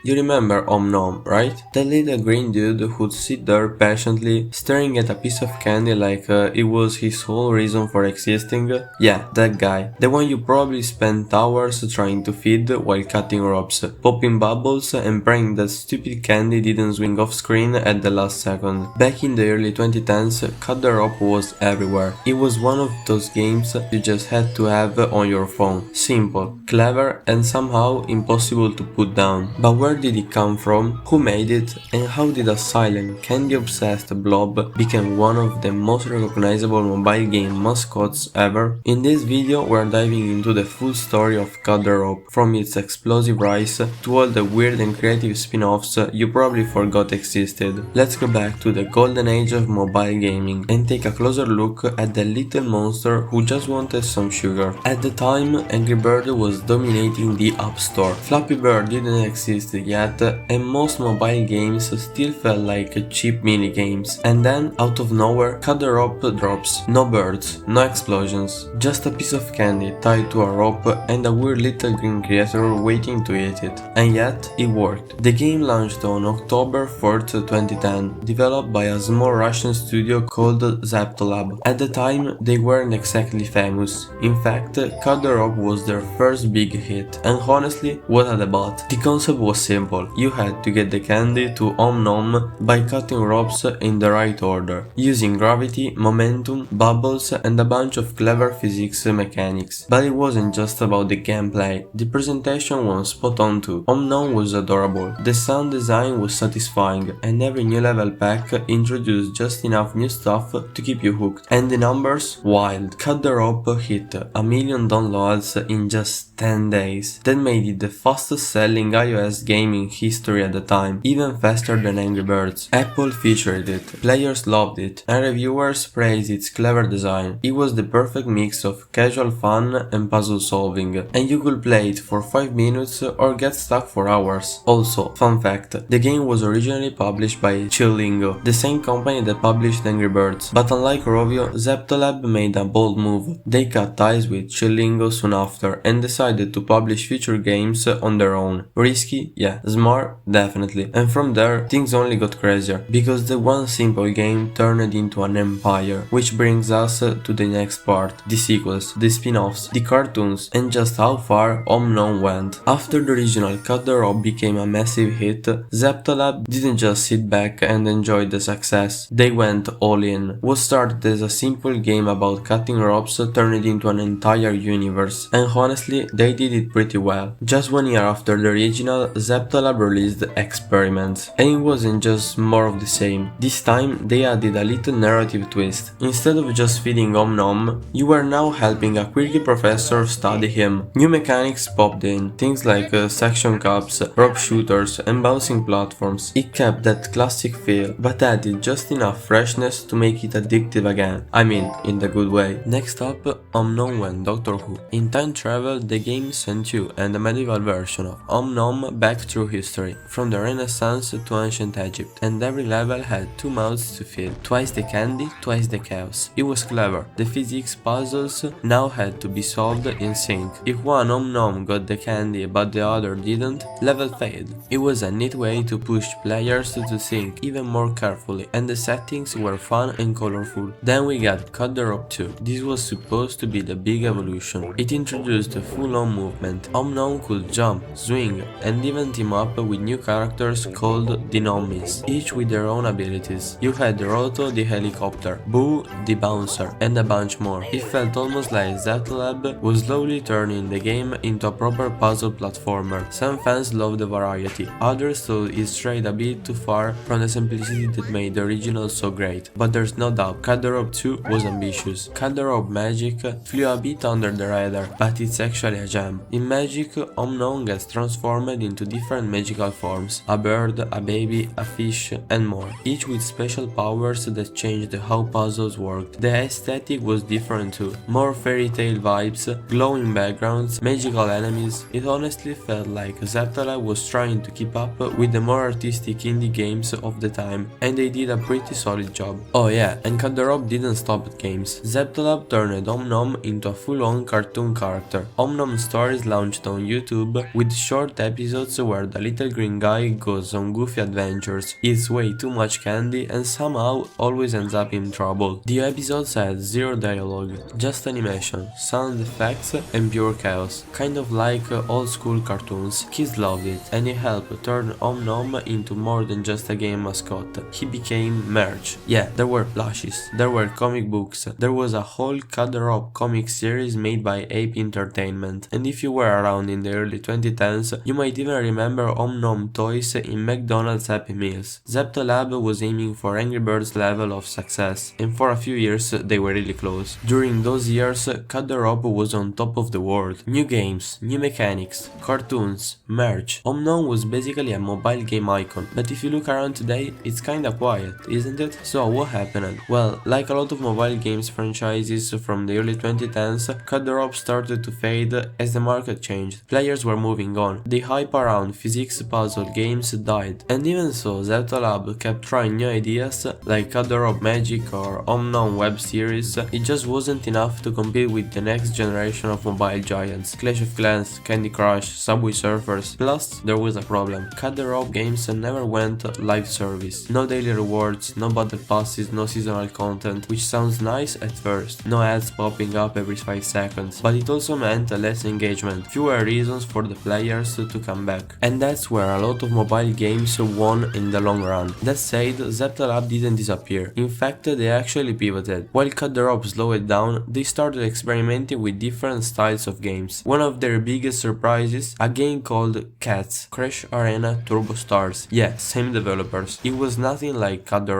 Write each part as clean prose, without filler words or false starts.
You remember Om Nom, right? That little green dude who'd sit there patiently, staring at a piece of candy like it was his whole reason for existing? Yeah, that guy. The one you probably spent hours trying to feed while cutting ropes, popping bubbles and praying that stupid candy didn't swing off screen at the last second. Back in the early 2010s, Cut the Rope was everywhere. It was one of those games you just had to have on your phone. Simple, clever and somehow impossible to put down. But where did it come from? Who made it? And how did a silent, candy-obsessed blob become one of the most recognizable mobile game mascots ever? In this video we're diving into the full story of Cut the Rope, from its explosive rise to all the weird and creative spin-offs you probably forgot existed. Let's go back to the golden age of mobile gaming and take a closer look at the little monster who just wanted some sugar. At the time, Angry Bird was dominating the App Store. Flappy Bird didn't exist yet, and most mobile games still felt like cheap minigames. And then, out of nowhere, Cut the Rope drops. No birds, no explosions, just a piece of candy tied to a rope and a weird little green creature waiting to eat it. And yet, it worked. The game launched on October 4th, 2010, developed by a small Russian studio called Zeptolab. At the time, they weren't exactly famous. In fact, Cut the Rope was their first big hit, and honestly, what a debut. The concept was simple. You had to get the candy to Om Nom by cutting ropes in the right order, using gravity, momentum, bubbles, and a bunch of clever physics mechanics. But it wasn't just about the gameplay. The presentation was spot on too. Om Nom was adorable, the sound design was satisfying, and every new level pack introduced just enough new stuff to keep you hooked. And the numbers? Wild. Cut the Rope hit 1 million downloads in just 10 days. That made it the fastest selling iOS game in history at the time, even faster than Angry Birds. Apple featured it, players loved it, and reviewers praised its clever design. It was the perfect mix of casual fun and puzzle solving, and you could play it for 5 minutes or get stuck for hours. Also, fun fact, the game was originally published by Chillingo, the same company that published Angry Birds. But unlike Rovio, Zeptolab made a bold move. They cut ties with Chillingo soon after and decided to publish future games on their own. Risky? Yeah. Smart? Definitely. And from there, things only got crazier, because the one simple game turned into an empire. Which brings us to the next part, the sequels, the spin-offs, the cartoons, and just how far Om Nom went. After the original Cut the Rope became a massive hit, Zeptolab didn't just sit back and enjoy the success. They went all in. What started as a simple game about cutting ropes turned into an entire universe, and honestly, they did it pretty well. Just 1 year after the original, Zeptolab released Experiments, and it wasn't just more of the same. This time, they added a little narrative twist. Instead of just feeding Om Nom, you were now helping a quirky professor study him. New mechanics popped in, things like section cups, rope shooters, and bouncing platforms. It kept that classic feel, but added just enough freshness to make it addictive again. I mean, in the good way. Next up, Om Nom went Doctor Who. In time travel, the game sent you and a medieval version of Om Nom back through history, from the Renaissance to ancient Egypt, and every level had 2 mouths to fill. Twice the candy, twice the chaos. It was clever. The physics puzzles now had to be solved in sync. If one Om Nom got the candy but the other didn't, level failed. It was a neat way to push players to think even more carefully, and the settings were fun and colorful. Then we got Cut the Rope 2. This was supposed to be the big evolution. It introduced a full-on movement. Om Nom could jump, swing, and even team up with new characters called the Nommies, each with their own abilities. You had Roto the helicopter, Boo the bouncer, and a bunch more. It felt almost like Zeptolab was slowly turning the game into a proper puzzle platformer. Some fans loved the variety, others thought it strayed a bit too far from the simplicity that made the original so great. But there's no doubt, Cut the Rope 2 was ambitious. Cut the Rope Magic flew a bit under the radar, but it's actually a gem. In Magic, Om Nom gets transformed into different magical forms, a bird, a baby, a fish, and more, each with special powers that changed how puzzles worked. The aesthetic was different too, more fairy tale vibes, glowing backgrounds, magical enemies. It honestly felt like Zeptolab was trying to keep up with the more artistic indie games of the time, and they did a pretty solid job. Oh yeah, and Cut the Rope didn't stop at games. Zeptolab turned Om Nom into a full-on cartoon character. Om Nom Nom stories launched on YouTube with short episodes where the little green guy goes on goofy adventures, eats way too much candy and somehow always ends up in trouble. The episodes had zero dialogue, just animation, sound effects and pure chaos, kind of like old school cartoons. Kids loved it, and it helped turn Om Nom into more than just a game mascot. He became merch. Yeah, there were plushies, there were comic books, there was a whole Cuddle comic series made by Ape Entertainment, and if you were around in the early 2010s, you might even remember Om Nom toys in McDonald's Happy Meals. Zeptolab was aiming for Angry Birds level of success, and for a few years they were really close. During those years, Cuddle was on top of the world. New games, new mechanics, cartoons, merch. Om Nom was basically a mobile game icon, but if you look around today, it's kinda quiet, isn't it? So what happened? Well, like a lot of mobile games franchises from the early 2010s, Cuddle started to fade as the market changed. Players were moving on. The hype around physics puzzle games died. And even so, Zeptolab kept trying new ideas like Cuddle Magic or Om Nom web series. It just wasn't enough to compete with the next generation of mobile giants. Clash of Clans, Candy Crush, Subway Surfers. Plus, there was a problem. Cuddle games never went live service. No daily rewards, no battle passes, no seasonal content, which sounds nice at first. No ads popping up every 5 seconds. But it also meant less engagement, fewer reasons for the players to come back. And that's where a lot of mobile games won in the long run. That said, Zeptolab didn't disappear. In fact, they actually pivoted. While Cuddle slowed down, they started experimenting with different styles of games. One of their biggest surprises, a game called Cats, Crash Arena Turbo Stars. Yeah, same developers. It was nothing like Cuddle.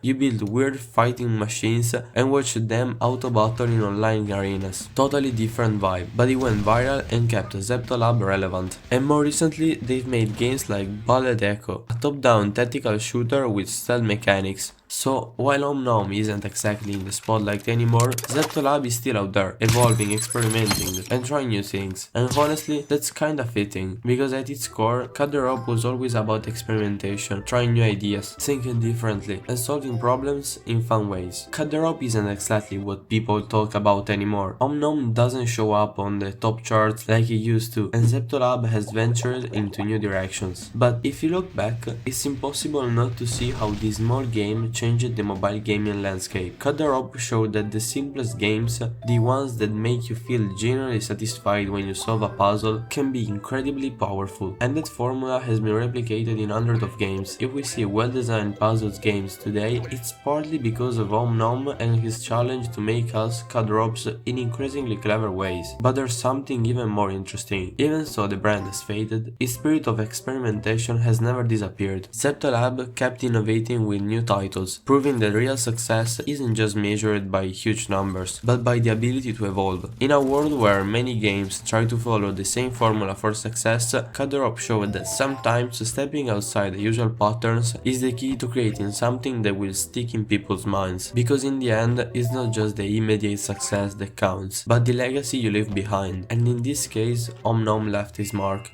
You build weird fighting machines and watch them auto-battle in online arenas. Totally different vibe, but it went viral and kept Zeptolab relevant. And more recently, they've made games like Ballad Echo, a top-down tactical shooter with stealth mechanics. So, while Om Nom isn't exactly in the spotlight anymore, Zeptolab is still out there, evolving, experimenting, and trying new things. And honestly, that's kinda fitting, because at its core, Cuddle was always about experimentation, trying new ideas, thinking differently, and solving problems in fun ways. Cuddle isn't exactly what people talk about anymore. Om Nom doesn't show up on the top charts like it used to, and Zeptolab has ventured into new directions. But if you look back, it's impossible not to see how this small game changed the mobile gaming landscape. Cuddle showed that the simplest games, the ones that make you feel genuinely satisfied when you solve a puzzle, can be incredibly powerful. And that formula has been replicated in hundreds of games. If we see well-designed puzzles games today, it's partly because of Om Nom and his challenge to make us Cuddle in increasingly clever ways. But there's something even more interesting. Even so the brand has faded, its spirit of experimentation has never disappeared. Zeptolab kept innovating with new titles, proving that real success isn't just measured by huge numbers, but by the ability to evolve. In a world where many games try to follow the same formula for success, Cuddle showed that sometimes stepping outside the usual patterns is the key to creating something that will stick in people's minds. Because in the end, it's not just the immediate success that counts, but the legacy you leave behind. And in this case, Om Nom left his mark.